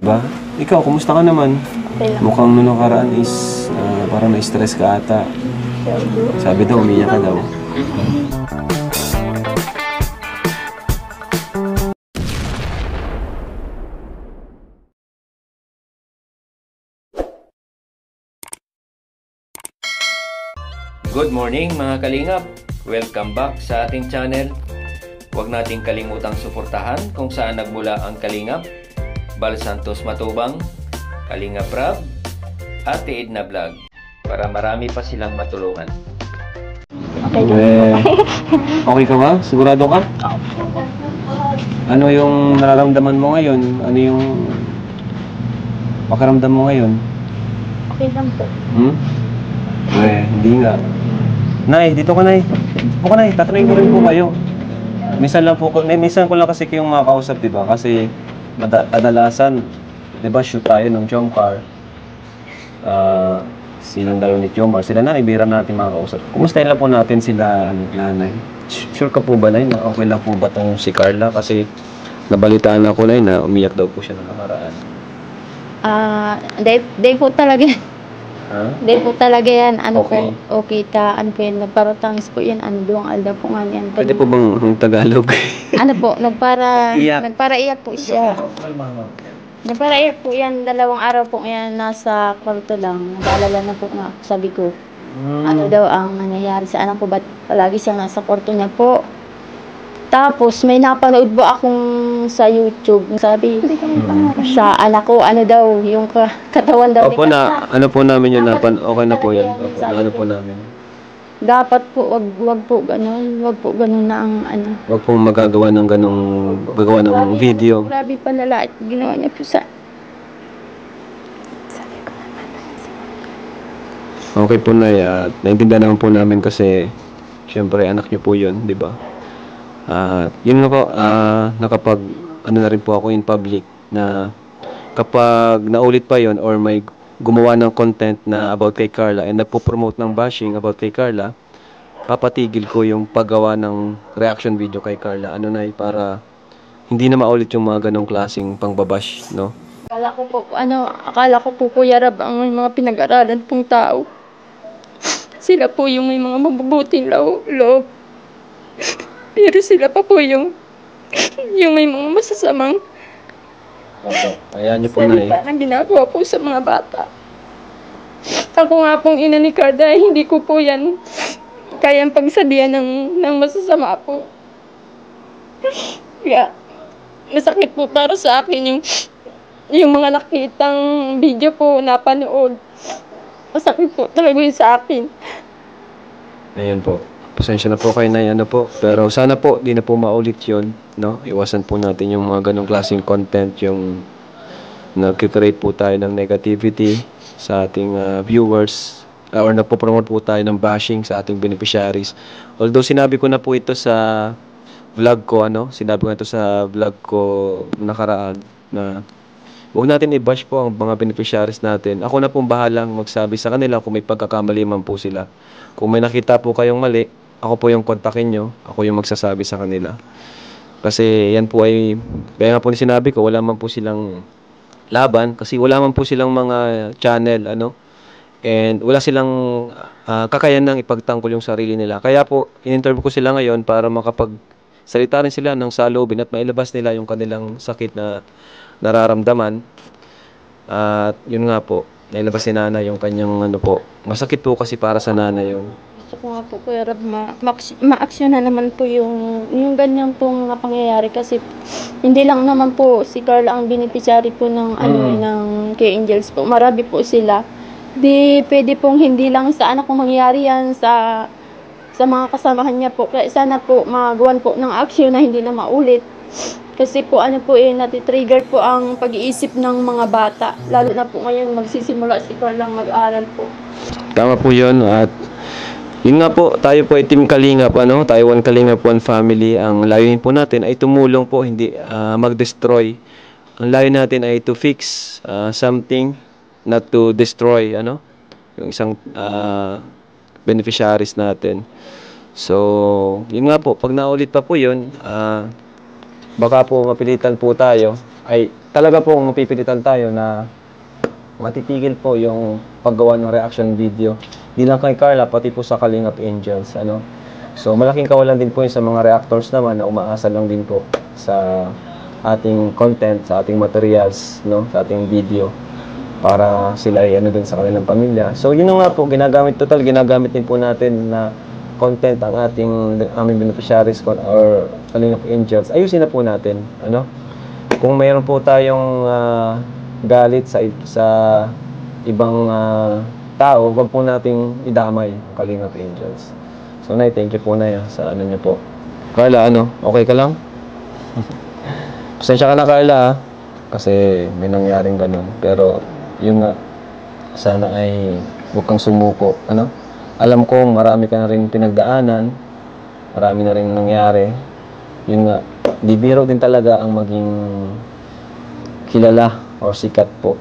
Ba? Ikaw, kumusta ka naman? Okay lang. Mukhang nung nakaraan is parang na-stress ka ata. Sabi daw, umiyak ka daw. Good morning mga kalingap! Welcome back sa ating channel. Huwag nating kalimutang suportahan kung saan nagmula ang Kalingap, Bal Santos Matubang, Kalingap Rab, Ate Edna Vlog para marami pa silang matulungan. Okay ka ba? Sigurado ka? Ano yung nararamdaman mo ngayon? Ano yung pakiramdam mo ngayon? Okay lang po. Hindi nga. Nay, dito ka, Nay. Dito ka, Nay. Tatanungin ko rin po kayo. Minsan ko lang kasi kayong makakausap, di ba? Kasi kadalasan, di ba, shoot tayo ng Jomcar. Silang dalawa ni Jomcar. Sila na, ibira natin makakausap. Kumusta lang po natin sila, nanay? Sure ka po ba, Nay, na okay lang po ba tong si Carla? Kasi nabalitaan ako, Nay, na umiyak daw po siya ng nakaraan. Day po talaga. Day po talaga yan. Ano Okay. po, okay ta, ano po yan, nagparatangis po yan, ano doang alda po nga yan. Pwede po bang Tagalog? Ano po, Iyak. nagparaiyak po siya. Nagparaiyak po yan, 2 araw po yan, nasa kwarto lang. Nag-aalala na po nga, sabi ko. Ano daw ang nangyayari sa anak ko, ba't palagi siyang nasa kwarto niya po. Tapos may napanood po akong sa YouTube, sabi, sa anak ko, ano daw, yung katawan daw. Opo na, ano po namin yun, okay na po yan. Opo, ano po namin. Dapat po, wag po ganun na ang ano. Huwag pong magagawa ng gagawa ng video. Grabe palala at ginawa niya po sa... Okay po na, naintindihan naman po namin kasi syempre anak niyo po yun, di ba? Yun nga po, nakapag ano na rin po ako in public na kapag naulit pa yon or may gumawa ng content na about kay Carla and nagpo-promote ng bashing about kay Carla, papatigil ko yung paggawa ng reaction video kay Carla. Ano na para hindi na maulit yung mga ganong klaseng pangbabash, no? Akala ko po Kuya Rab ang may mga pinag-aralan pong tao. Sila po yung may mga mabubuting loob. Pero sila pa po yung may mga masasamang Ayan niyo po na salita na ginagawa po sa mga bata. Ako nga pong ina ni Carla, hindi ko po yan kayang pagsabihan ng masasama po. Kaya, masakit po para sa akin yung mga nakitang video po napanood. Masakit po talaga yun sa akin. Ayun po. Pasensya na po kayo na yan, po. Pero sana po, di na po maulit yun, no? Iwasan po natin yung mga ganong klaseng content, yung nag-create po tayo ng negativity sa ating viewers, or napopromote po tayo ng bashing sa ating beneficiaries. Although sinabi ko na po ito sa vlog ko, nakaraan, na huwag natin i-bash po ang mga beneficiaries natin. Ako na pong bahalang magsabi sa kanila kung may pagkakamali man po sila. Kung may nakita po kayong mali, ako po yung kontakin nyo. Ako yung magsasabi sa kanila. Kasi yan po ay, kaya nga po sinabi ko, wala man po silang laban. Kasi wala man po silang mga channel, and wala silang kakayanang ipagtanggol yung sarili nila. Kaya po, in-interview ko sila ngayon para makapagsalita rin sila ng saloobin at mailabas nila yung kanilang sakit na nararamdaman. At yun nga po, nailabas si Nana yung kanyang masakit po kasi para sa Nana yung Gusto ko nga po Kuya Rab, ma-aksyon na naman po yung ganyan pong mga pangyayari kasi hindi lang naman po si Carla ang beneficiary po ng ng K-Angels po. Marami po sila. Di pwede pong hindi lang sa anak kong mangyayari yan sa mga kasamahan niya po. Kaya sana po magawan po ng aksyon na hindi na maulit. Kasi po natitrigger po ang pag-iisip ng mga bata. Lalo na po ngayon magsisimula si Carla mag-aral po. tama po yun. At yun nga po, tayo po ay Team Kalingap, Taiwan Kalingap One Family. Ang layunin po natin ay tumulong po, hindi mag-destroy. Ang layunin natin ay to fix something, not to destroy, yung isang beneficiaries natin. So, yun nga po, pag naulit pa po yun, baka po mapilitan po tayo, ay talaga pong mapipilitan tayo na matitigil po yung paggawa ng reaction video. Di lang kay Carla, pati po sa Kalingap Angels, ano. So, malaking kawalan din po yun sa mga reactors naman na umaasa lang din po sa ating content, sa ating materials, no, sa ating video para sila ay ano din sa kanilang pamilya. So, yun na nga po, ginagamit din po natin na content ang aming beneficiaries or Kalingap Angels. Ayusin na po natin, ano. Kung mayroon po tayong galit sa ibang tao, wag po nating idamay Kalingap Angels. So, Nay, thank you po, Nay, sa ano niyo po. Carla, okay ka lang? Pasensya ka na, Carla, kasi may nangyaring ganun. Pero, yun nga, sana ay huwag kang sumuko, ano? Alam ko, marami ka na rin pinagdaanan, marami na rin nangyari. Yun nga, di biro din talaga ang maging kilala o sikat po.